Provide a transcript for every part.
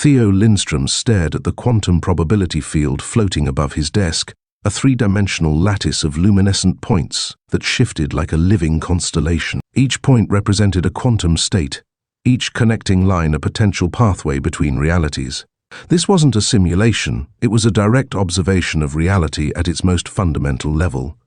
Theo Lindstrom stared at the quantum probability field floating above his desk, a three-dimensional lattice of luminescent points that shifted like a living constellation. Each point represented a quantum state, each connecting line a potential pathway between realities. This wasn't a simulation, it was a direct observation of reality at its most fundamental level,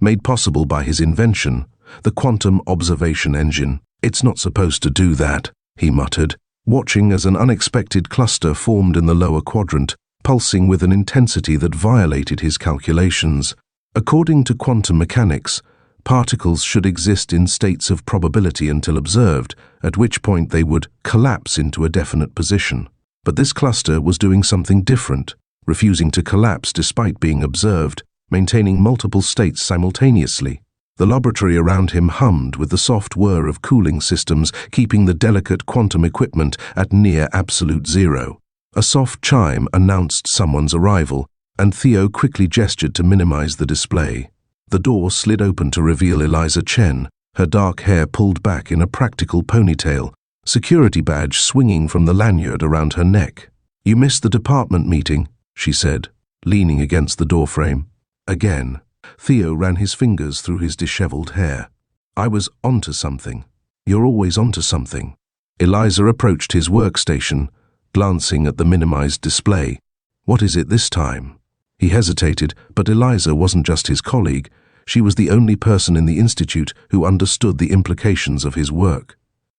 made possible by his invention, the quantum observation engine. "It's not supposed to do that," he muttered, watching as an unexpected cluster formed in the lower quadrant, pulsing with an intensity that violated his calculations. According to quantum mechanics, particles should exist in states of probability until observed, at which point they would collapse into a definite position. But this cluster was doing something different, refusing to collapse despite being observed, maintaining multiple states simultaneously. The laboratory around him hummed with the soft whir of cooling systems, keeping the delicate quantum equipment at near absolute zero. A soft chime announced someone's arrival, and Theo quickly gestured to minimize the display. The door slid open to reveal Eliza Chen, her dark hair pulled back in a practical ponytail, security badge swinging from the lanyard around her neck. "You missed the department meeting," she said, leaning against the doorframe. Again, Theo ran his fingers through his disheveled hair. "I was onto something." "You're always onto something." Eliza approached his workstation, glancing at the minimized display. "What is it this time?" He hesitated, but Eliza wasn't just his colleague. She was the only person in the institute who understood the implications of his work.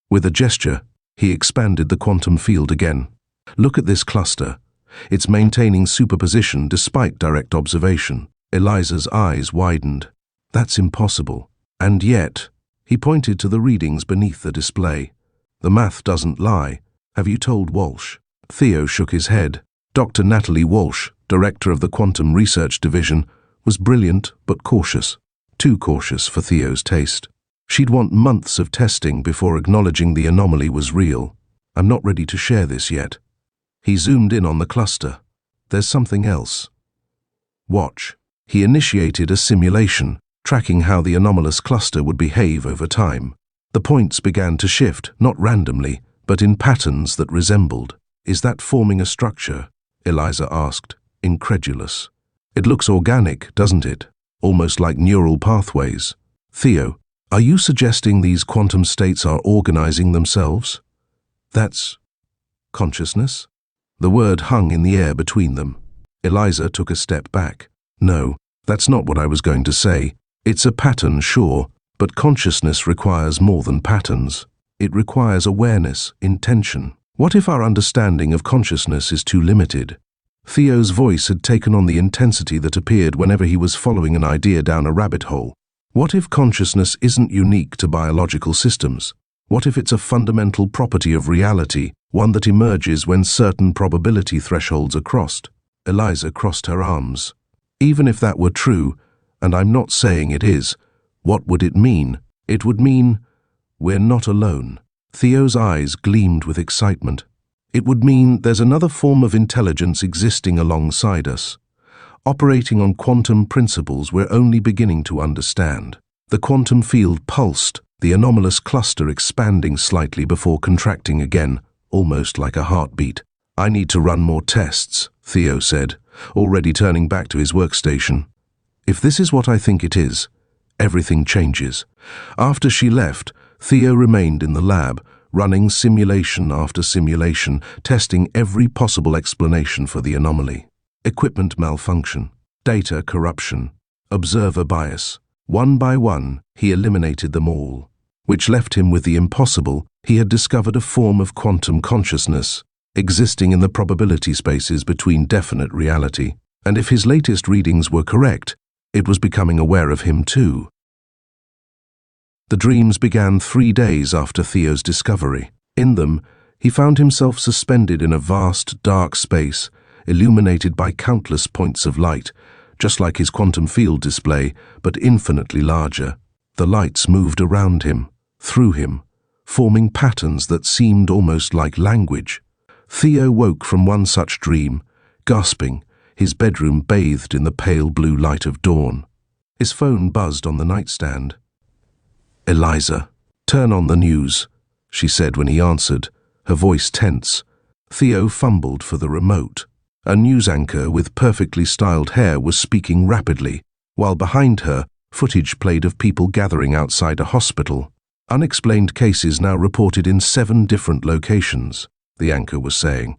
With a gesture, he expanded the quantum field again. "Look at this cluster. It's maintaining superposition despite direct observation." Eliza's eyes widened. "That's impossible." "And yet," he pointed to the readings beneath the display. "The math doesn't lie. Have you told Walsh?" Theo shook his head. Dr. Natalie Walsh, director of the Quantum Research Division, was brilliant but cautious. Too cautious for Theo's taste. She'd want months of testing before acknowledging the anomaly was real. "I'm not ready to share this yet." He zoomed in on the cluster. "There's something else. Watch." He initiated a simulation, tracking how the anomalous cluster would behave over time. The points began to shift, not randomly, but in patterns that resembled. "Is that forming a structure?" Eliza asked, incredulous. "It looks organic, doesn't it? Almost like neural pathways." "Theo, are you suggesting these quantum states are organizing themselves?" "That's consciousness?" The word hung in the air between them. Eliza took a step back. "No, that's not what I was going to say. It's a pattern, sure, but consciousness requires more than patterns. It requires awareness, intention. What if our understanding of consciousness is too limited?" Theo's voice had taken on the intensity that appeared whenever he was following an idea down a rabbit hole. What if consciousness isn't unique to biological systems? What if it's a fundamental property of reality, one that emerges when certain probability thresholds are crossed? Eliza crossed her arms. "Even if that were true, and I'm not saying it is, what would it mean? It would mean we're not alone." Theo's eyes gleamed with excitement. "It would mean there's another form of intelligence existing alongside us, operating on quantum principles we're only beginning to understand." The quantum field pulsed, the anomalous cluster expanding slightly before contracting again, almost like a heartbeat. "I need to run more tests," Theo said, already turning back to his workstation. "If this is what I think it is, everything changes." After she left, Theo remained in the lab, running simulation after simulation, testing every possible explanation for the anomaly. Equipment malfunction, data corruption, observer bias. One by one, he eliminated them all, which left him with the impossible. He had discovered a form of quantum consciousness, existing in the probability spaces between definite reality. And if his latest readings were correct, it was becoming aware of him too. The dreams began 3 days after Theo's discovery. In them, he found himself suspended in a vast, dark space, illuminated by countless points of light, just like his quantum field display, but infinitely larger. The lights moved around him, through him, forming patterns that seemed almost like language. Theo woke from one such dream, gasping, his bedroom bathed in the pale blue light of dawn. His phone buzzed on the nightstand. "Eliza, turn on the news," she said when he answered, her voice tense. Theo fumbled for the remote. A news anchor with perfectly styled hair was speaking rapidly, while behind her, footage played of people gathering outside a hospital. Unexplained cases now reported in 7 different locations, the anchor was saying.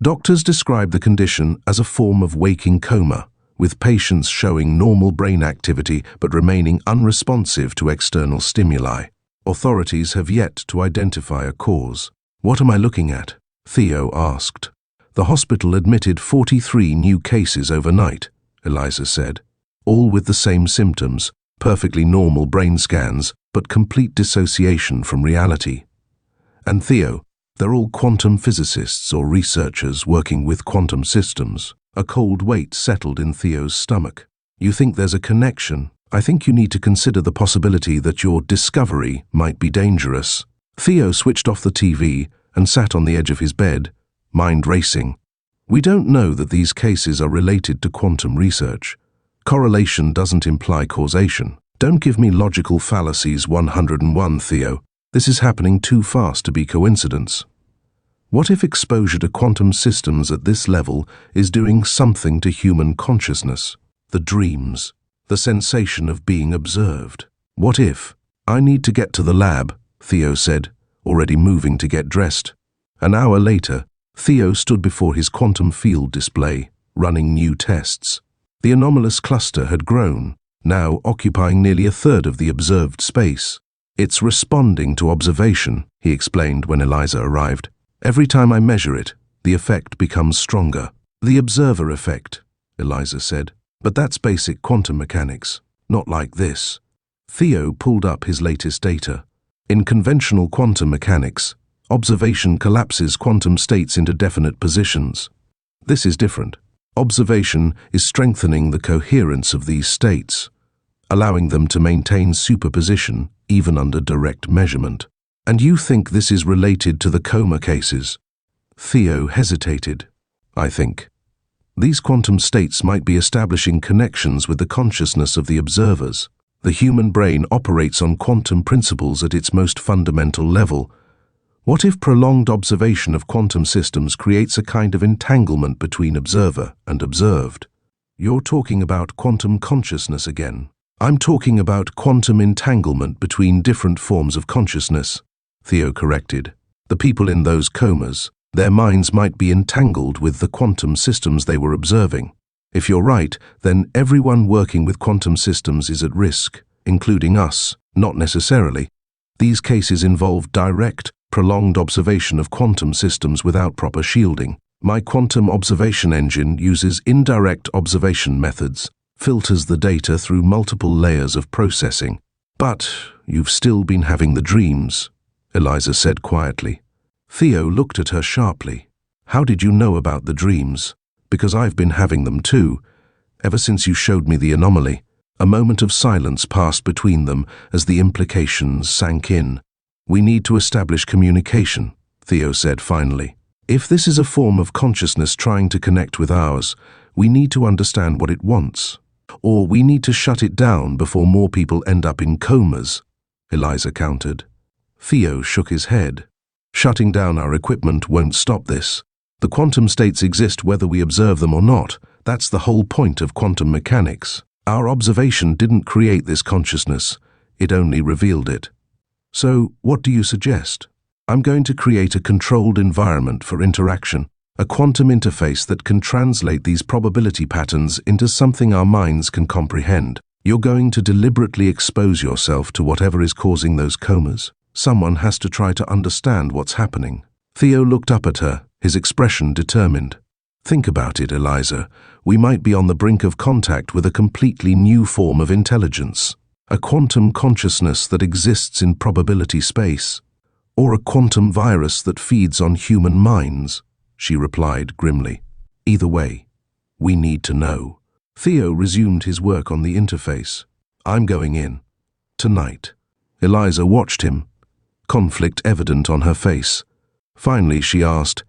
Doctors describe the condition as a form of waking coma, with patients showing normal brain activity but remaining unresponsive to external stimuli. Authorities have yet to identify a cause. "What am I looking at?" Theo asked. "The hospital admitted 43 new cases overnight," Eliza said, "all with the same symptoms, perfectly normal brain scans, but complete dissociation from reality. And Theo, they're all quantum physicists or researchers working with quantum systems." A cold weight settled in Theo's stomach. "You think there's a connection? I think you need to consider the possibility that your discovery might be dangerous." Theo switched off the TV and sat on the edge of his bed, mind racing. "We don't know that these cases are related to quantum research. Correlation doesn't imply causation. Don't give me logical fallacies 101, Theo. This is happening too fast to be coincidence. What if exposure to quantum systems at this level is doing something to human consciousness? The dreams, the sensation of being observed. What if? "I need to get to the lab," Theo said, already moving to get dressed. An hour later, Theo stood before his quantum field display, running new tests. The anomalous cluster had grown, now occupying nearly a third of the observed space. "It's responding to observation," he explained when Eliza arrived. "Every time I measure it, the effect becomes stronger." "The observer effect," Eliza said. "But that's basic quantum mechanics, not like this." Theo pulled up his latest data. In conventional quantum mechanics, observation collapses quantum states into definite positions. This is different. Observation is strengthening the coherence of these states, allowing them to maintain superposition even under direct measurement. "And you think this is related to the coma cases?" Theo hesitated. "I think. These quantum states might be establishing connections with the consciousness of the observers. The human brain operates on quantum principles at its most fundamental level. What if prolonged observation of quantum systems creates a kind of entanglement between observer and observed?" "You're talking about quantum consciousness again." "I'm talking about quantum entanglement between different forms of consciousness," Theo corrected. "The people in those comas, their minds might be entangled with the quantum systems they were observing. If you're right, then everyone working with quantum systems is at risk, including us, not necessarily. These cases involve direct, prolonged observation of quantum systems without proper shielding. My quantum observation engine uses indirect observation methods, filters the data through multiple layers of processing." "But you've still been having the dreams," Eliza said quietly. Theo looked at her sharply. "How did you know about the dreams?" "Because I've been having them too, ever since you showed me the anomaly." A moment of silence passed between them as the implications sank in. "We need to establish communication," Theo said finally. "If this is a form of consciousness trying to connect with ours, we need to understand what it wants. Or we need to shut it down before more people end up in comas," Eliza countered. Theo shook his head. "Shutting down our equipment won't stop this. The quantum states exist whether we observe them or not. That's the whole point of quantum mechanics. Our observation didn't create this consciousness, it only revealed it. So, what do you suggest?" "I'm going to create a controlled environment for interaction, a quantum interface that can translate these probability patterns into something our minds can comprehend. You're going to deliberately expose yourself to whatever is causing those comas. Someone has to try to understand what's happening." Theo looked up at her, his expression determined. "Think about it, Eliza. We might be on the brink of contact with a completely new form of intelligence. A quantum consciousness that exists in probability space. Or a quantum virus that feeds on human minds," she replied grimly. "Either way, we need to know." Theo resumed his work on the interface. "I'm going in. Tonight." Eliza watched him, conflict evident on her face. Finally, she asked,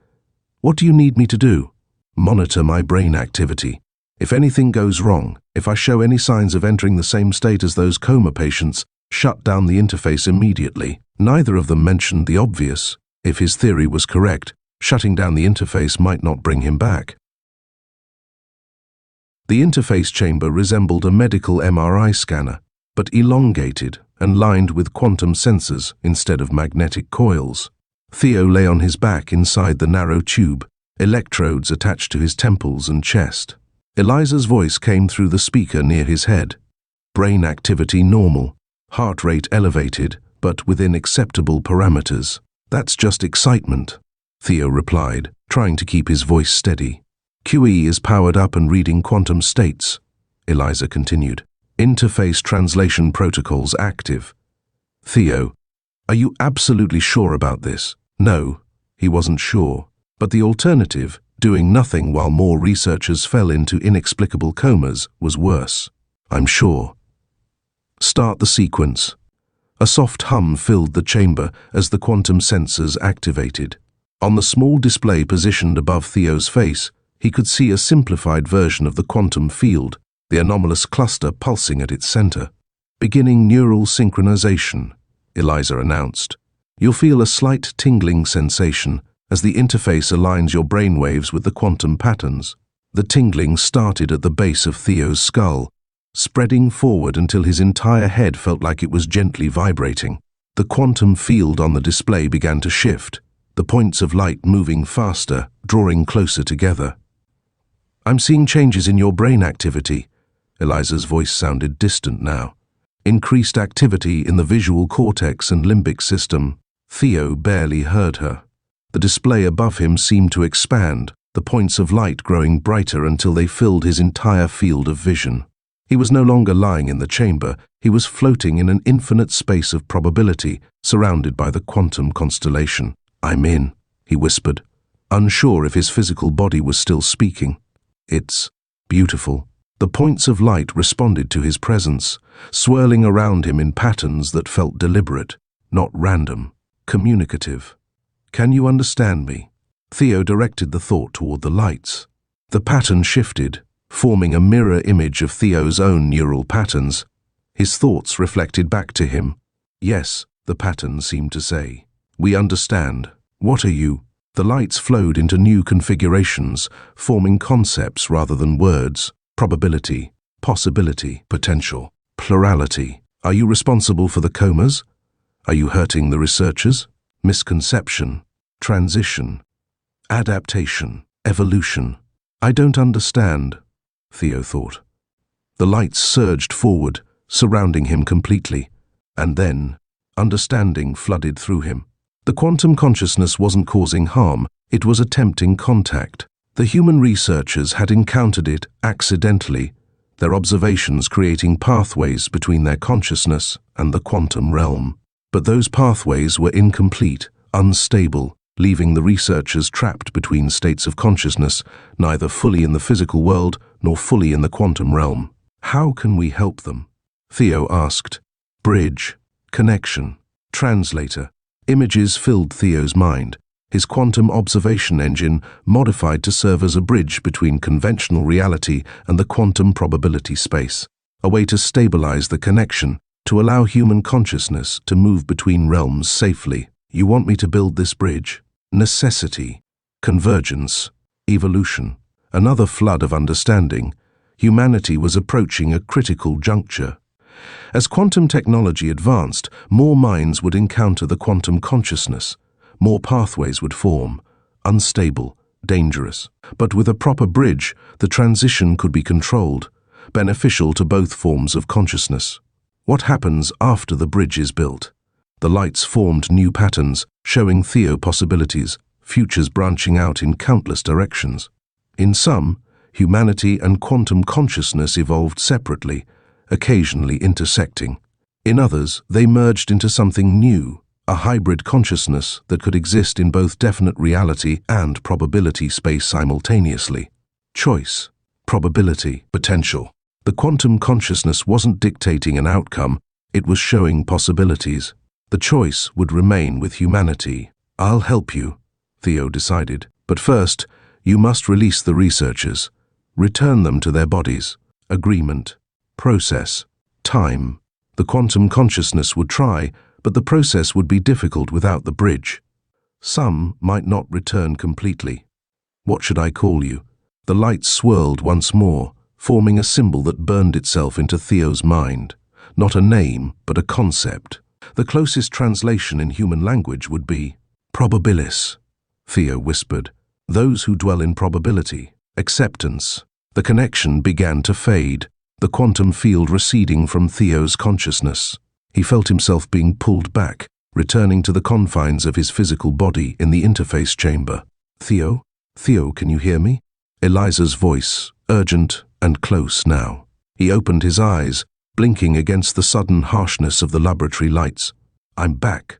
"What do you need me to do?" "Monitor my brain activity. If anything goes wrong, if I show any signs of entering the same state as those coma patients, shut down the interface immediately." Neither of them mentioned the obvious. If his theory was correct, Shutting down the interface might not bring him back. The interface chamber resembled a medical MRI scanner, but elongated and lined with quantum sensors instead of magnetic coils. Theo lay on his back inside the narrow tube, electrodes attached to his temples and chest. Eliza's voice came through the speaker near his head. Brain activity normal, heart rate elevated, but within acceptable parameters. That's just excitement, Theo replied, trying to keep his voice steady. QE is powered up and reading quantum states, Eliza continued. Interface translation protocols active. Theo, are you absolutely sure about this? No, he wasn't sure. But the alternative, doing nothing while more researchers fell into inexplicable comas, was worse. I'm sure. Start the sequence. A soft hum filled the chamber as the quantum sensors activated. On the small display positioned above Theo's face, he could see a simplified version of the quantum field, the anomalous cluster pulsing at its center. Beginning neural synchronization, Eliza announced. You'll feel a slight tingling sensation as the interface aligns your brainwaves with the quantum patterns. The tingling started at the base of Theo's skull, spreading forward until his entire head felt like it was gently vibrating. The quantum field on the display began to shift, the points of light moving faster, drawing closer together. I'm seeing changes in your brain activity. Eliza's voice sounded distant now. Increased activity in the visual cortex and limbic system. Theo barely heard her. The display above him seemed to expand, the points of light growing brighter until they filled his entire field of vision. He was no longer lying in the chamber, he was floating in an infinite space of probability, surrounded by the quantum constellation. I'm in, he whispered, unsure if his physical body was still speaking. It's beautiful. The points of light responded to his presence, swirling around him in patterns that felt deliberate, not random, communicative. Can you understand me? Theo directed the thought toward the lights. The pattern shifted, forming a mirror image of Theo's own neural patterns. His thoughts reflected back to him. Yes, the pattern seemed to say. We understand. What are you? The lights flowed into new configurations, forming concepts rather than words. Probability, possibility, potential, plurality. Are you responsible for the comas? Are you hurting the researchers? Misconception, transition, adaptation, evolution. I don't understand, Theo thought. The lights surged forward, surrounding him completely, and then, understanding flooded through him. The quantum consciousness wasn't causing harm, it was attempting contact. The human researchers had encountered it accidentally, their observations creating pathways between their consciousness and the quantum realm. But those pathways were incomplete, unstable, leaving the researchers trapped between states of consciousness, neither fully in the physical world nor fully in the quantum realm. How can we help them? Theo asked. Bridge, connection, translator. Images filled Theo's mind, his quantum observation engine modified to serve as a bridge between conventional reality and the quantum probability space, a way to stabilize the connection, to allow human consciousness to move between realms safely. You want me to build this bridge? Necessity, convergence, evolution. Another flood of understanding. Humanity was approaching a critical juncture. As quantum technology advanced, more minds would encounter the quantum consciousness. More pathways would form, unstable, dangerous. But with a proper bridge, the transition could be controlled, beneficial to both forms of consciousness. What happens after the bridge is built? The lights formed new patterns, showing Theo possibilities, futures branching out in countless directions. In some, humanity and quantum consciousness evolved separately, occasionally intersecting. In others, they merged into something new, a hybrid consciousness that could exist in both definite reality and probability space simultaneously. Choice, probability, potential. The quantum consciousness wasn't dictating an outcome, it was showing possibilities. The choice would remain with humanity. I'll help you, Theo decided. But first, you must release the researchers. Return them to their bodies. Agreement. Process. Time. The quantum consciousness would try, but the process would be difficult without the bridge. Some might not return completely. What should I call you? The lights swirled once more, forming a symbol that burned itself into Theo's mind. Not a name, but a concept. The closest translation in human language would be probabilis, Theo whispered. Those who dwell in probability. Acceptance. The connection began to fade, the quantum field receding from Theo's consciousness. He felt himself being pulled back, returning to the confines of his physical body in the interface chamber. Theo? Theo, can you hear me? Eliza's voice, urgent and close now. He opened his eyes, blinking against the sudden harshness of the laboratory lights. I'm back.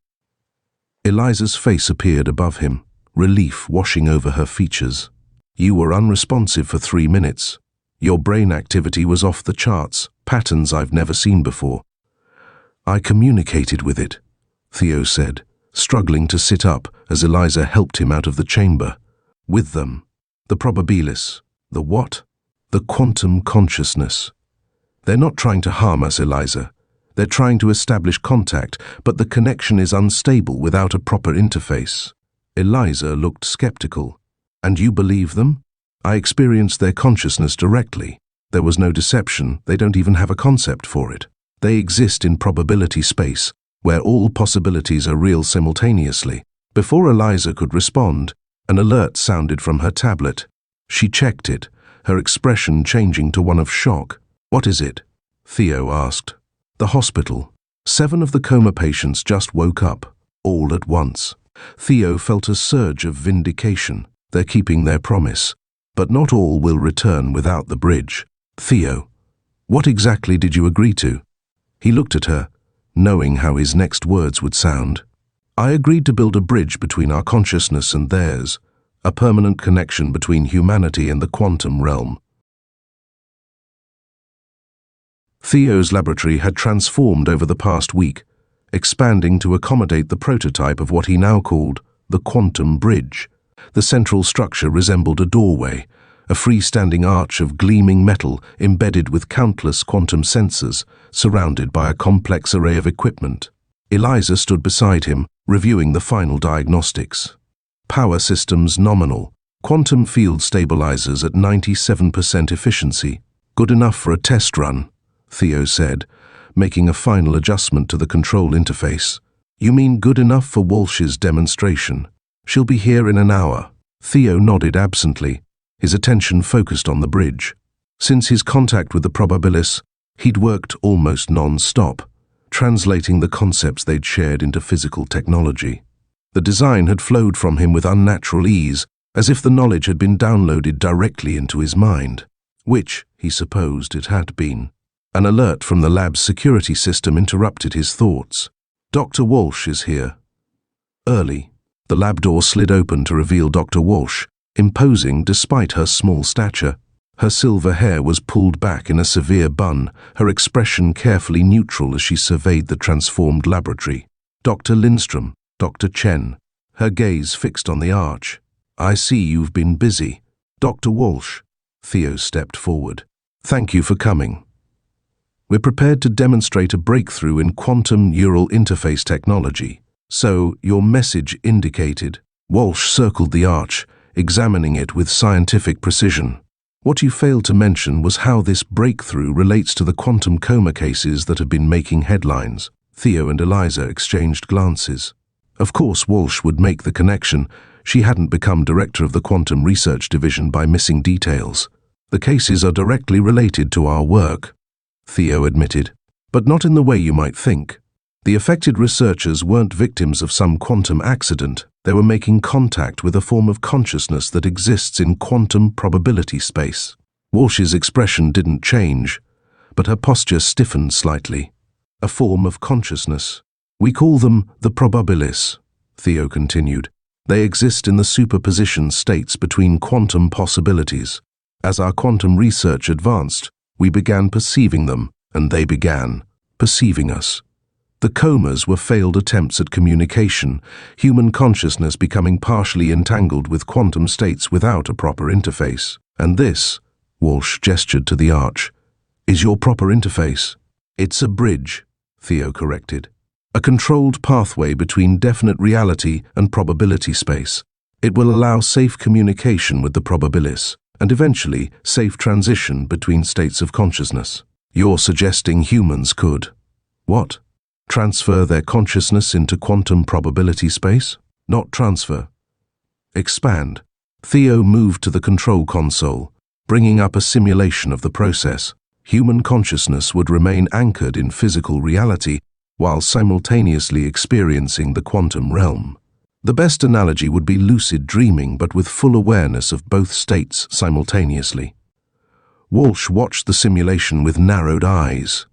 Eliza's face appeared above him, relief washing over her features. You were unresponsive for 3 minutes. Your brain activity was off the charts, patterns I've never seen before. I communicated with it, Theo said, struggling to sit up as Eliza helped him out of the chamber. With them. The probabilis. The what? The quantum consciousness. They're not trying to harm us, Eliza. They're trying to establish contact, but the connection is unstable without a proper interface. Eliza looked skeptical. And you believe them? I experienced their consciousness directly. There was no deception. They don't even have a concept for it. They exist in probability space, where all possibilities are real simultaneously. Before Eliza could respond, an alert sounded from her tablet. She checked it, her expression changing to one of shock. What is it? Theo asked. The hospital. 7 of the coma patients just woke up, all at once. Theo felt a surge of vindication. They're keeping their promise. But not all will return without the bridge. Theo, what exactly did you agree to? He looked at her, knowing how his next words would sound. I agreed to build a bridge between our consciousness and theirs, a permanent connection between humanity and the quantum realm. Theo's laboratory had transformed over the past week, expanding to accommodate the prototype of what he now called the quantum bridge. The central structure resembled a doorway, a freestanding arch of gleaming metal embedded with countless quantum sensors, surrounded by a complex array of equipment. Eliza stood beside him, reviewing the final diagnostics. Power systems nominal, quantum field stabilizers at 97% efficiency. Good enough for a test run, Theo said, making a final adjustment to the control interface. You mean good enough for Walsh's demonstration? She'll be here in an hour. Theo nodded absently, his attention focused on the bridge. Since his contact with the probabilis, he'd worked almost non-stop, translating the concepts they'd shared into physical technology. The design had flowed from him with unnatural ease, as if the knowledge had been downloaded directly into his mind, which, he supposed, it had been. An alert from the lab's security system interrupted his thoughts. Dr. Walsh is here. Early. The lab door slid open to reveal Dr. Walsh, imposing despite her small stature. Her silver hair was pulled back in a severe bun, her expression carefully neutral as she surveyed the transformed laboratory. Dr. Lindstrom, Dr. Chen, her gaze fixed on the arch. I see you've been busy. Dr. Walsh. Theo stepped forward. Thank you for coming. We're prepared to demonstrate a breakthrough in quantum neural interface technology. So, your message indicated. Walsh circled the arch, examining it with scientific precision. What you failed to mention was how this breakthrough relates to the quantum coma cases that have been making headlines. Theo and Eliza exchanged glances. Of course Walsh would make the connection. She hadn't become director of the Quantum Research Division by missing details. The cases are directly related to our work, Theo admitted, but not in the way you might think. The affected researchers weren't victims of some quantum accident. They were making contact with a form of consciousness that exists in quantum probability space. Walsh's expression didn't change, but her posture stiffened slightly. A form of consciousness. We call them the probabilis, Theo continued. They exist in the superposition states between quantum possibilities. As our quantum research advanced, we began perceiving them, and they began perceiving us. The comas were failed attempts at communication, human consciousness becoming partially entangled with quantum states without a proper interface. And this, Walsh gestured to the arch, is your proper interface. It's a bridge, Theo corrected. A controlled pathway between definite reality and probability space. It will allow safe communication with the probabilis, and eventually safe transition between states of consciousness. You're suggesting humans could, what? Transfer their consciousness into quantum probability space? Not transfer. Expand. Theo moved to the control console, bringing up a simulation of the process. Human consciousness would remain anchored in physical reality while simultaneously experiencing the quantum realm. The best analogy would be lucid dreaming, but with full awareness of both states simultaneously. Walsh watched the simulation with narrowed eyes.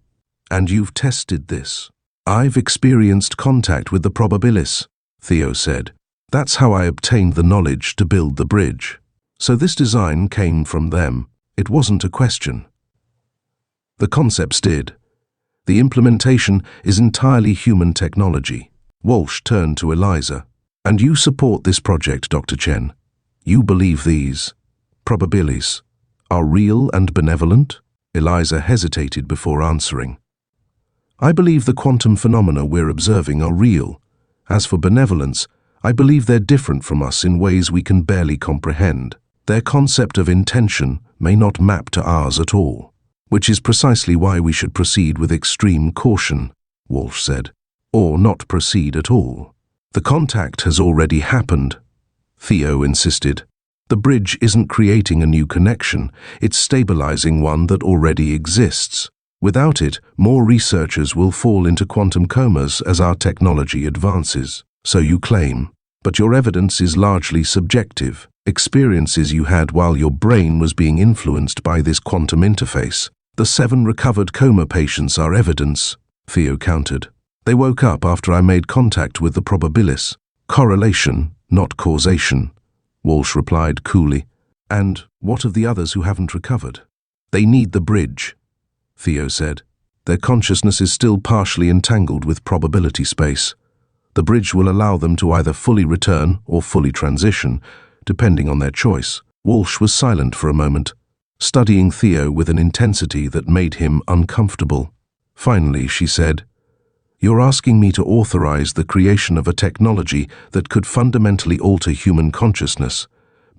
And you've tested this? I've experienced contact with the probabilis, Theo said. That's how I obtained the knowledge to build the bridge. So this design came from them. It wasn't a question. The concepts did. The implementation is entirely human technology. Walsh turned to Eliza. And you support this project, Dr. Chen. You believe these probabilities are real and benevolent? Eliza hesitated before answering. I believe the quantum phenomena we're observing are real. As for benevolence, I believe they're different from us in ways we can barely comprehend. Their concept of intention may not map to ours at all, which is precisely why we should proceed with extreme caution, Walsh said, or not proceed at all. The contact has already happened, Theo insisted. The bridge isn't creating a new connection, it's stabilizing one that already exists. Without it, more researchers will fall into quantum comas as our technology advances. So you claim, but your evidence is largely subjective, experiences you had while your brain was being influenced by this quantum interface. The 7 recovered coma patients are evidence, Theo countered. They woke up after I made contact with the probabilis. Correlation, not causation, Walsh replied coolly. And what of the others who haven't recovered? They need the bridge, Theo said. Their consciousness is still partially entangled with probability space. The bridge will allow them to either fully return or fully transition, depending on their choice. Walsh was silent for a moment, studying Theo with an intensity that made him uncomfortable. Finally, she said, You're asking me to authorize the creation of a technology that could fundamentally alter human consciousness,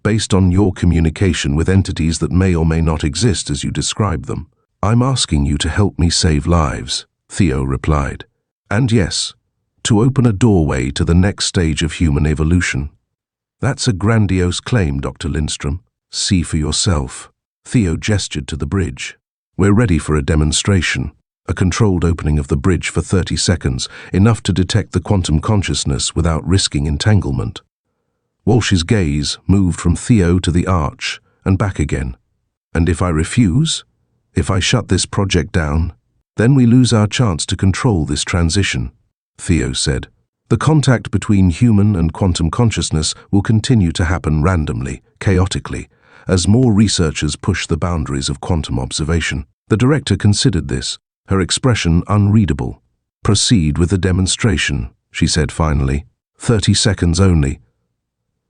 based on your communication with entities that may or may not exist as you describe them. I'm asking you to help me save lives, Theo replied. And yes, to open a doorway to the next stage of human evolution. That's a grandiose claim, Dr. Lindstrom. See for yourself. Theo gestured to the bridge. We're ready for a demonstration. A controlled opening of the bridge for 30 seconds, enough to detect the quantum consciousness without risking entanglement. Walsh's gaze moved from Theo to the arch and back again. And if I refuse? If I shut this project down? Then we lose our chance to control this transition, Theo said. The contact between human and quantum consciousness will continue to happen randomly, chaotically, as more researchers push the boundaries of quantum observation. The director considered this, her expression unreadable. Proceed with the demonstration, she said finally. 30 seconds only.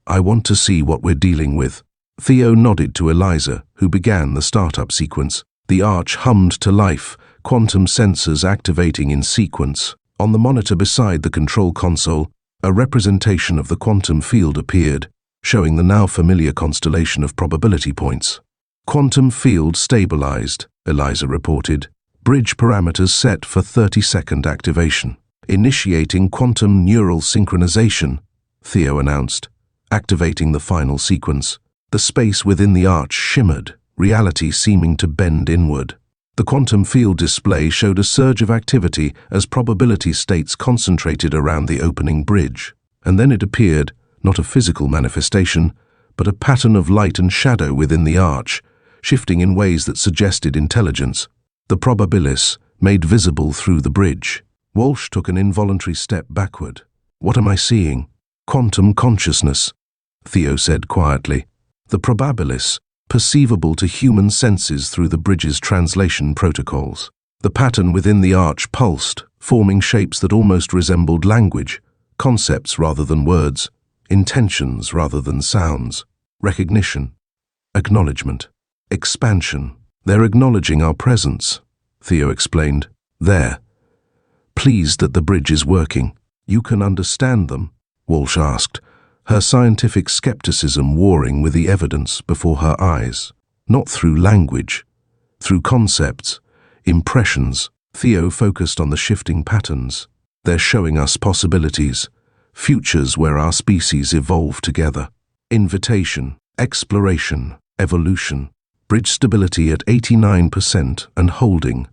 I want to see what we're dealing with. Theo nodded to Eliza, who began the startup sequence. The arch hummed to life, quantum sensors activating in sequence. On the monitor beside the control console, a representation of the quantum field appeared, showing the now familiar constellation of probability points. Quantum field stabilized, Eliza reported. Bridge parameters set for 30-second activation. Initiating quantum neural synchronization, Theo announced, activating the final sequence. The space within the arch shimmered, reality seeming to bend inward. The quantum field display showed a surge of activity as probability states concentrated around the opening bridge. And then it appeared, not a physical manifestation, but a pattern of light and shadow within the arch, shifting in ways that suggested intelligence. The probabilis made visible through the bridge. Walsh took an involuntary step backward. What am I seeing? Quantum consciousness, Theo said quietly. The probabilis, perceivable to human senses through the bridge's translation protocols. The pattern within the arch pulsed, forming shapes that almost resembled language, concepts rather than words, intentions rather than sounds, recognition, acknowledgement, expansion. They're acknowledging our presence, Theo explained. There. pleased that the bridge is working. You can understand them? Walsh asked, her scientific skepticism warring with the evidence before her eyes. Not through language, through concepts, impressions. Theo focused on the shifting patterns. They're showing us possibilities, futures where our species evolve together. Invitation, exploration, evolution. Bridge stability at 89% and holding,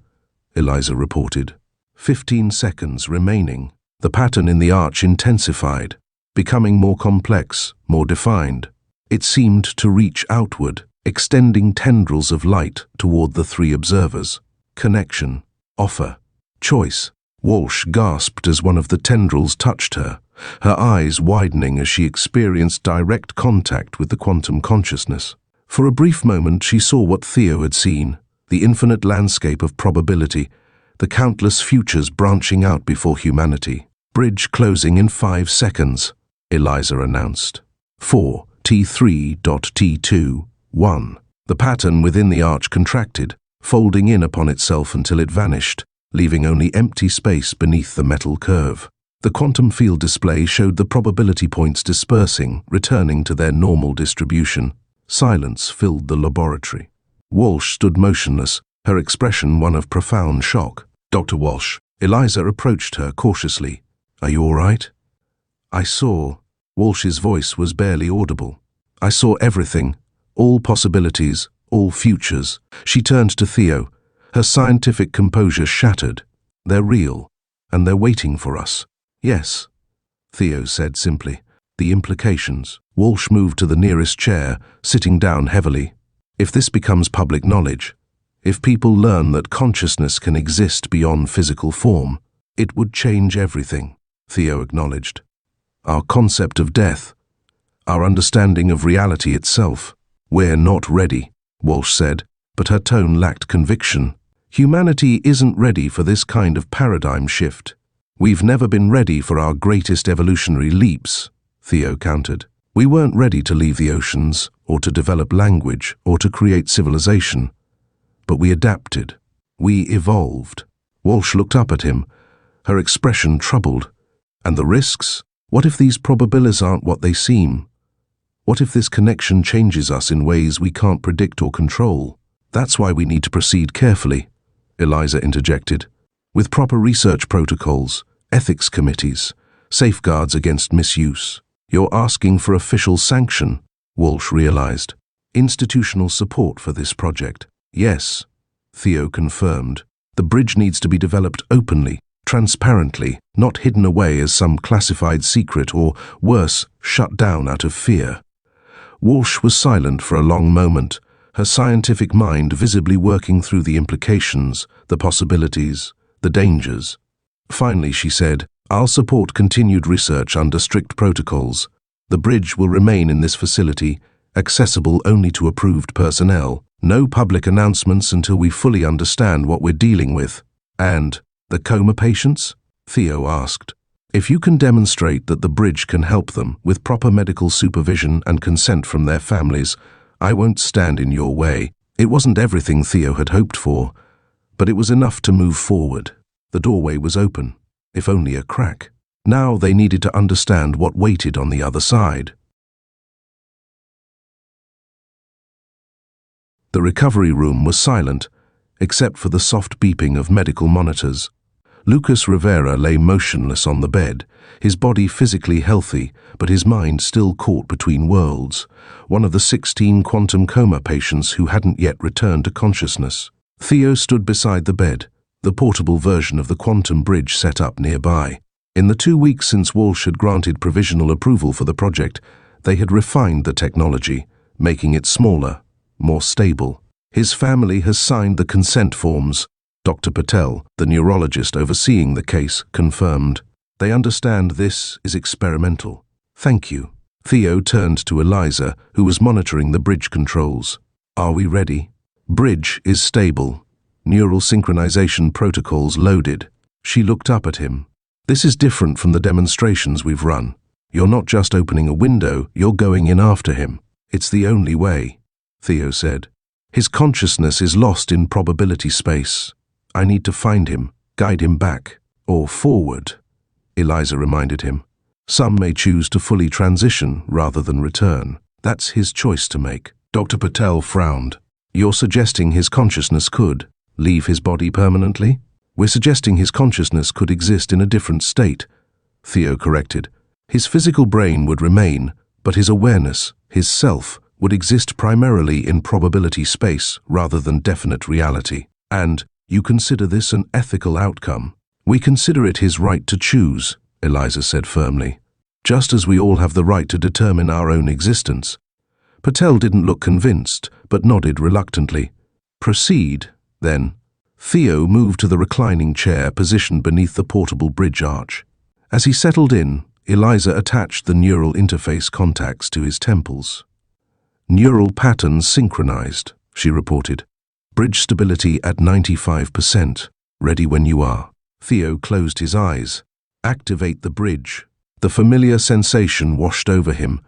Eliza reported. 15 seconds remaining. The pattern in the arch intensified, becoming more complex, more defined. It seemed to reach outward, extending tendrils of light toward the three observers. Connection, offer, choice. Walsh gasped as one of the tendrils touched her, her eyes widening as she experienced direct contact with the quantum consciousness. For a brief moment she saw what Theo had seen, the infinite landscape of probability, the countless futures branching out before humanity. Bridge closing in 5 seconds, Eliza announced. 4, T3.T2, 1. The pattern within the arch contracted, folding in upon itself until it vanished, leaving only empty space beneath the metal curve. The quantum field display showed the probability points dispersing, returning to their normal distribution. Silence filled the laboratory. Walsh stood motionless, her expression one of profound shock. Dr. Walsh, Eliza approached her cautiously. Are you all right? I saw. Walsh's voice was barely audible. I saw everything, all possibilities, all futures. She turned to Theo, her scientific composure shattered. They're real, and they're waiting for us. Yes, Theo said simply. The implications. Walsh moved to the nearest chair, sitting down heavily. If this becomes public knowledge, if people learn that consciousness can exist beyond physical form, it would change everything, Theo acknowledged. Our concept of death, our understanding of reality itself. We're not ready, Walsh said, but her tone lacked conviction. Humanity isn't ready for this kind of paradigm shift. We've never been ready for our greatest evolutionary leaps, Theo countered. We weren't ready to leave the oceans, or to develop language, or to create civilization. But we adapted. We evolved. Walsh looked up at him, her expression troubled. And the risks? What if these probabilities aren't what they seem? What if this connection changes us in ways we can't predict or control? That's why we need to proceed carefully, Eliza interjected. With proper research protocols, ethics committees, safeguards against misuse. You're asking for official sanction, Walsh realized. Institutional support for this project. Yes, Theo confirmed. The bridge needs to be developed openly, transparently, not hidden away as some classified secret or, worse, shut down out of fear. Walsh was silent for a long moment, her scientific mind visibly working through the implications, the possibilities, the dangers. Finally, she said, I'll support continued research under strict protocols. The bridge will remain in this facility, accessible only to approved personnel. No public announcements until we fully understand what we're dealing with. And the coma patients? Theo asked. If you can demonstrate that the bridge can help them with proper medical supervision and consent from their families, I won't stand in your way. It wasn't everything Theo had hoped for, but it was enough to move forward. The doorway was open, if only a crack. Now they needed to understand what waited on the other side. The recovery room was silent, except for the soft beeping of medical monitors. Lucas Rivera lay motionless on the bed, his body physically healthy, but his mind still caught between worlds, one of the 16 quantum coma patients who hadn't yet returned to consciousness. Theo stood beside the bed, the portable version of the quantum bridge set up nearby. In the 2 weeks since Walsh had granted provisional approval for the project, they had refined the technology, making it smaller, more stable. His family has signed the consent forms, Dr. Patel, the neurologist overseeing the case, confirmed. They understand this is experimental. Thank you. Theo turned to Eliza, who was monitoring the bridge controls. Are we ready? Bridge is stable. Neural synchronization protocols loaded. She looked up at him. This is different from the demonstrations we've run. You're not just opening a window, you're going in after him. It's the only way, Theo said. His consciousness is lost in probability space. I need to find him, guide him back. Or forward, Eliza reminded him. Some may choose to fully transition rather than return. That's his choice to make. Dr. Patel frowned. You're suggesting his consciousness could leave his body permanently? We're suggesting his consciousness could exist in a different state, Theo corrected. His physical brain would remain, but his awareness, his self, would exist primarily in probability space rather than definite reality. And you consider this an ethical outcome? We consider it his right to choose, Eliza said firmly, just as we all have the right to determine our own existence. Patel didn't look convinced, but nodded reluctantly. Proceed, then. Theo moved to the reclining chair positioned beneath the portable bridge arch. As he settled in, Eliza attached the neural interface contacts to his temples. Neural patterns synchronized, she reported. Bridge stability at 95%. Ready when you are. Theo closed his eyes. Activate the bridge. The familiar sensation washed over him,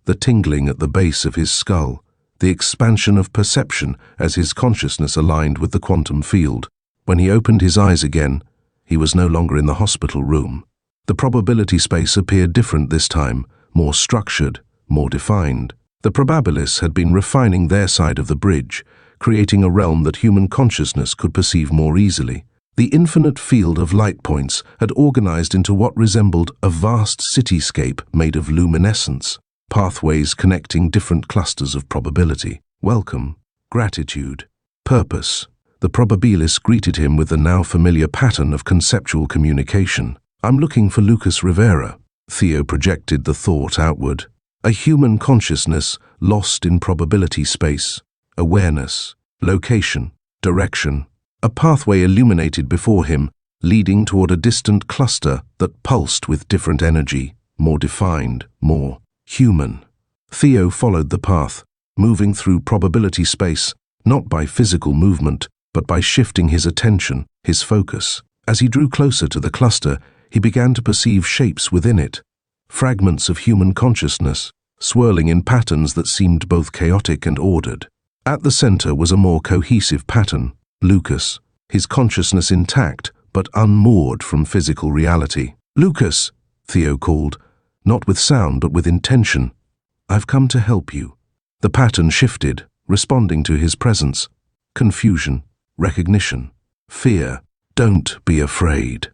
the tingling at the base of his skull, the expansion of perception as his consciousness aligned with the quantum field. When he opened his eyes again, he was no longer in the hospital room. The probability space appeared different this time, more structured, more defined. The probabilists had been refining their side of the bridge, creating a realm that human consciousness could perceive more easily. The infinite field of light points had organized into what resembled a vast cityscape made of luminescence, pathways connecting different clusters of probability. Welcome, gratitude, purpose. The probabilist greeted him with the now familiar pattern of conceptual communication. I'm looking for Lucas Rivera. Theo projected the thought outward. A human consciousness lost in probability space, awareness, location, direction. A pathway illuminated before him, leading toward a distant cluster that pulsed with different energy, more defined, more human. Theo followed the path, moving through probability space, not by physical movement, but by shifting his attention, his focus. As he drew closer to the cluster, he began to perceive shapes within it, fragments of human consciousness, swirling in patterns that seemed both chaotic and ordered. At the center was a more cohesive pattern, Lucas, his consciousness intact but unmoored from physical reality. Lucas, Theo called, not with sound but with intention. I've come to help you. The pattern shifted, responding to his presence. Confusion, recognition, fear. Don't be afraid,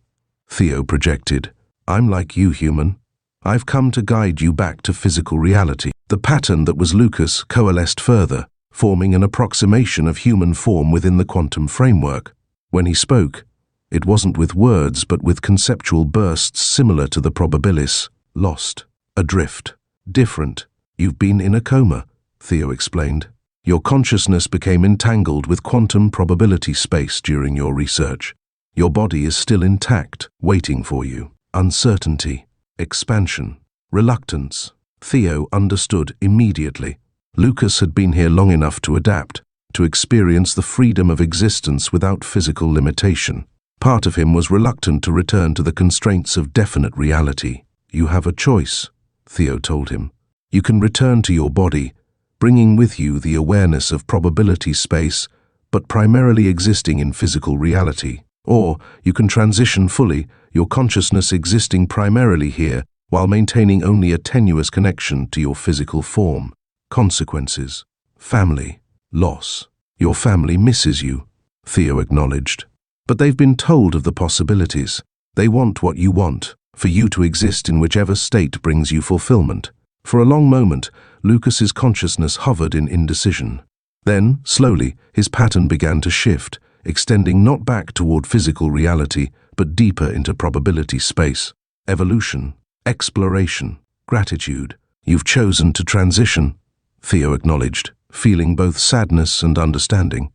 Theo projected. I'm like you, human. I've come to guide you back to physical reality. The pattern that was Lucas coalesced further, forming an approximation of human form within the quantum framework. When he spoke, it wasn't with words but with conceptual bursts similar to the probabilists. Lost, adrift, different. You've been in a coma, Theo explained. Your consciousness became entangled with quantum probability space during your research. Your body is still intact, waiting for you. Uncertainty, expansion, reluctance. Theo understood immediately. Lucas had been here long enough to adapt, to experience the freedom of existence without physical limitation. Part of him was reluctant to return to the constraints of definite reality. You have a choice, Theo told him. You can return to your body, bringing with you the awareness of probability space, but primarily existing in physical reality. Or you can transition fully, your consciousness existing primarily here, while maintaining only a tenuous connection to your physical form. Consequences. Family. Loss. Your family misses you, Theo acknowledged. But they've been told of the possibilities. They want what you want, for you to exist in whichever state brings you fulfillment. For a long moment, Lucas's consciousness hovered in indecision. Then, slowly, his pattern began to shift, extending not back toward physical reality, but deeper into probability space. Evolution, exploration, gratitude. You've chosen to transition, Theo acknowledged, feeling both sadness and understanding.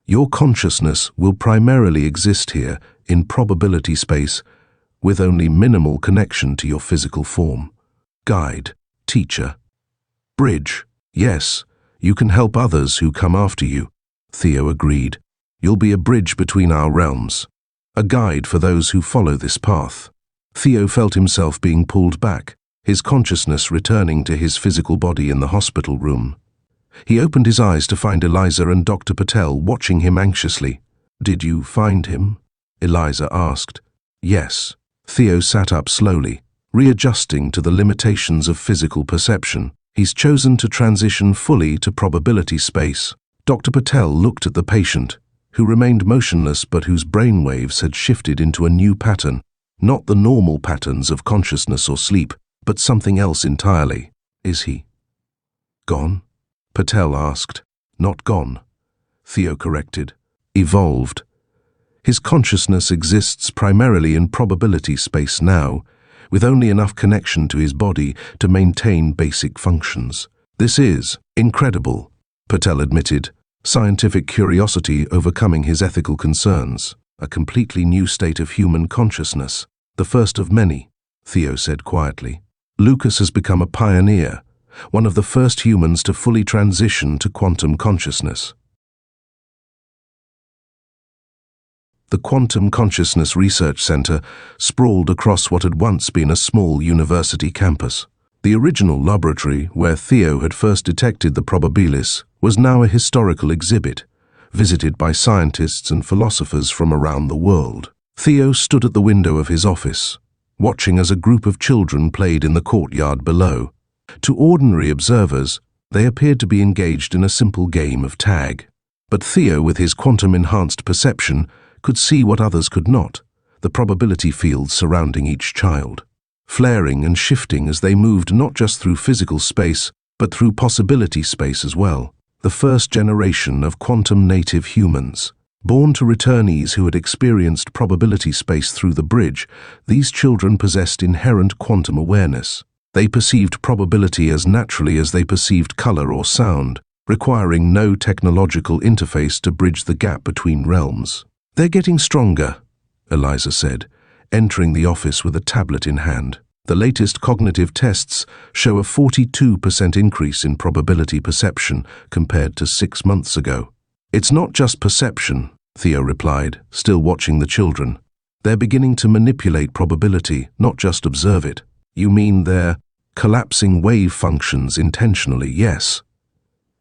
Your consciousness will primarily exist here in probability space, with only minimal connection to your physical form. Guide, teacher. Bridge. Yes, you can help others who come after you, Theo agreed. You'll be a bridge between our realms, a guide for those who follow this path. Theo felt himself being pulled back, his consciousness returning to his physical body in the hospital room. He opened his eyes to find Eliza and Dr. Patel watching him anxiously. Did you find him? Eliza asked. Yes. Theo sat up slowly, readjusting to the limitations of physical perception. He's chosen to transition fully to probability space. Dr. Patel looked at the patient, who remained motionless but whose brainwaves had shifted into a new pattern, not the normal patterns of consciousness or sleep, but something else entirely. Is he gone? Patel asked. Not gone, Theo corrected. Evolved. His consciousness exists primarily in probability space now, with only enough connection to his body to maintain basic functions. This is incredible, Patel admitted, scientific curiosity overcoming his ethical concerns. A completely new state of human consciousness, the first of many, Theo said quietly. Lucas has become a pioneer, one of the first humans to fully transition to quantum consciousness. The Quantum Consciousness Research Center sprawled across what had once been a small university campus. The original laboratory, where Theo had first detected the probabilis, was now a historical exhibit, visited by scientists and philosophers from around the world. Theo stood at the window of his office, watching as a group of children played in the courtyard below. To ordinary observers, they appeared to be engaged in a simple game of tag. But Theo, with his quantum-enhanced perception, could see what others could not, the probability fields surrounding each child, flaring and shifting as they moved not just through physical space, but through possibility space as well. The first generation of quantum-native humans. Born to returnees who had experienced probability space through the bridge, these children possessed inherent quantum awareness. They perceived probability as naturally as they perceived color or sound, requiring no technological interface to bridge the gap between realms. They're getting stronger, Eliza said, entering the office with a tablet in hand. The latest cognitive tests show a 42% increase in probability perception compared to 6 months ago. It's not just perception, Theo replied, still watching the children. They're beginning to manipulate probability, not just observe it. You mean they're collapsing wave functions intentionally, yes.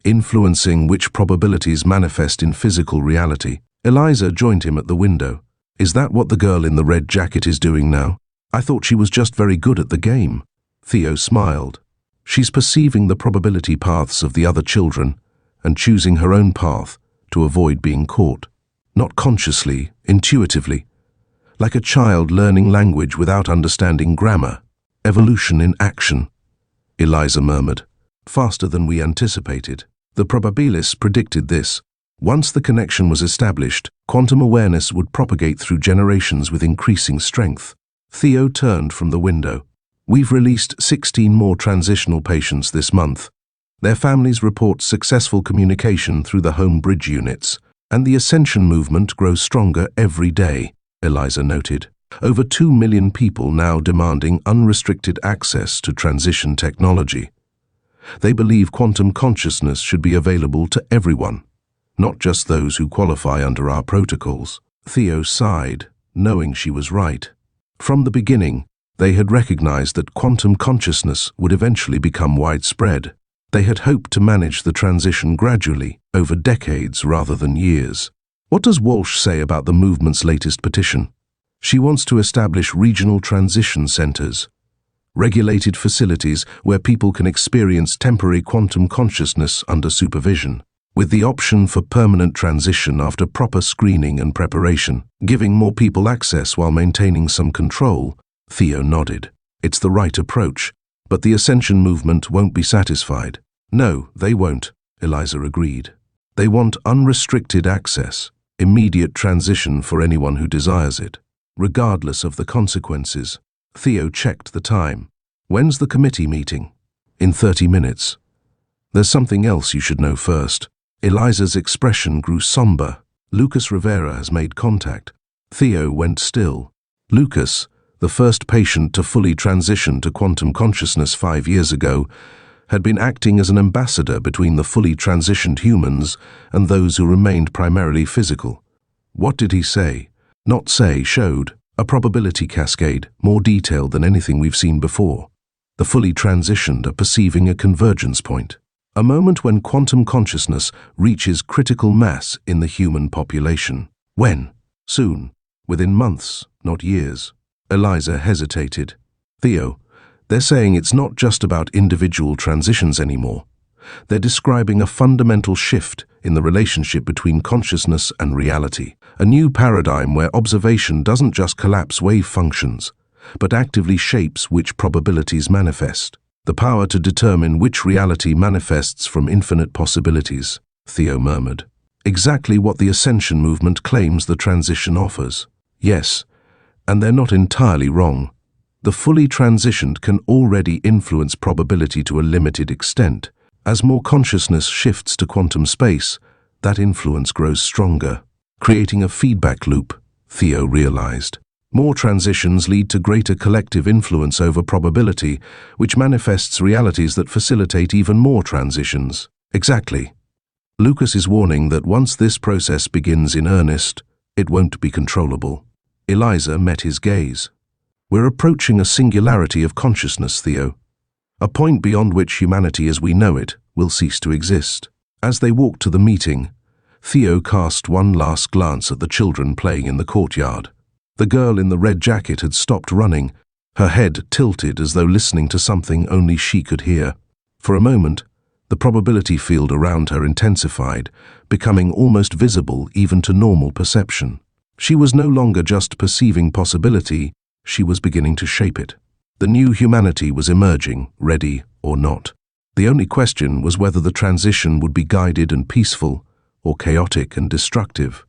Influencing which probabilities manifest in physical reality. Eliza joined him at the window. Is that what the girl in the red jacket is doing now? I thought she was just very good at the game. Theo smiled. She's perceiving the probability paths of the other children and choosing her own path to avoid being caught. Not consciously, intuitively. Like a child learning language without understanding grammar. Evolution in action, Eliza murmured. Faster than we anticipated. The probabilists predicted this. Once the connection was established, quantum awareness would propagate through generations with increasing strength. Theo turned from the window. We've released 16 more transitional patients this month. Their families report successful communication through the home bridge units, and the ascension movement grows stronger every day, Eliza noted. Over 2 million people now demanding unrestricted access to transition technology. They believe quantum consciousness should be available to everyone, not just those who qualify under our protocols. Theo sighed, knowing she was right. From the beginning, they had recognized that quantum consciousness would eventually become widespread. They had hoped to manage the transition gradually, over decades rather than years. What does Walsh say about the movement's latest petition? She wants to establish regional transition centers, regulated facilities where people can experience temporary quantum consciousness under supervision, with the option for permanent transition after proper screening and preparation, giving more people access while maintaining some control. Theo nodded. It's the right approach, but the ascension movement won't be satisfied. No, they won't, Eliza agreed. They want unrestricted access, immediate transition for anyone who desires it, regardless of the consequences. Theo checked the time. When's the committee meeting? In 30 minutes. There's something else you should know first. Eliza's expression grew somber. Lucas Rivera has made contact. Theo went still. Lucas, the first patient to fully transition to quantum consciousness 5 years ago, had been acting as an ambassador between the fully transitioned humans and those who remained primarily physical. What did he say? Not say, showed. A probability cascade, more detailed than anything we've seen before. The fully transitioned are perceiving a convergence point. A moment when quantum consciousness reaches critical mass in the human population. When? Soon. Within months, not years. Eliza hesitated. Theo, they're saying it's not just about individual transitions anymore. They're describing a fundamental shift in the relationship between consciousness and reality, a new paradigm where observation doesn't just collapse wave functions, but actively shapes which probabilities manifest. The power to determine which reality manifests from infinite possibilities, Theo murmured. Exactly what the Ascension movement claims the transition offers. Yes, and they're not entirely wrong. The fully transitioned can already influence probability to a limited extent. As more consciousness shifts to quantum space, that influence grows stronger, creating a feedback loop, Theo realized. More transitions lead to greater collective influence over probability, which manifests realities that facilitate even more transitions. Exactly. Lucas is warning that once this process begins in earnest, it won't be controllable. Eliza met his gaze. We're approaching a singularity of consciousness, Theo. A point beyond which humanity as we know it will cease to exist. As they walked to the meeting, Theo cast one last glance at the children playing in the courtyard. The girl in the red jacket had stopped running, her head tilted as though listening to something only she could hear. For a moment, the probability field around her intensified, becoming almost visible even to normal perception. She was no longer just perceiving possibility, she was beginning to shape it. The new humanity was emerging, ready or not. The only question was whether the transition would be guided and peaceful, or chaotic and destructive.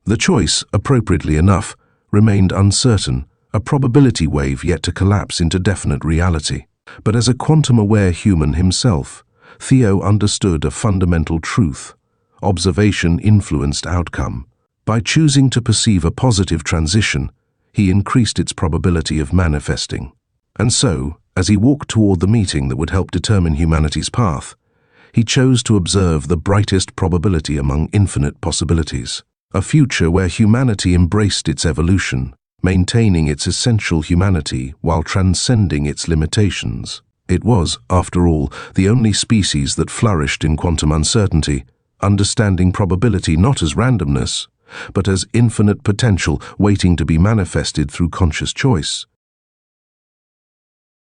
The choice, appropriately enough, remained uncertain, a probability wave yet to collapse into definite reality. But as a quantum-aware human himself, Theo understood a fundamental truth. Observation influenced outcome. By choosing to perceive a positive transition, he increased its probability of manifesting. And so, as he walked toward the meeting that would help determine humanity's path, he chose to observe the brightest probability among infinite possibilities. A future where humanity embraced its evolution, maintaining its essential humanity while transcending its limitations. It was, after all, the only species that flourished in quantum uncertainty, understanding probability not as randomness, but as infinite potential waiting to be manifested through conscious choice.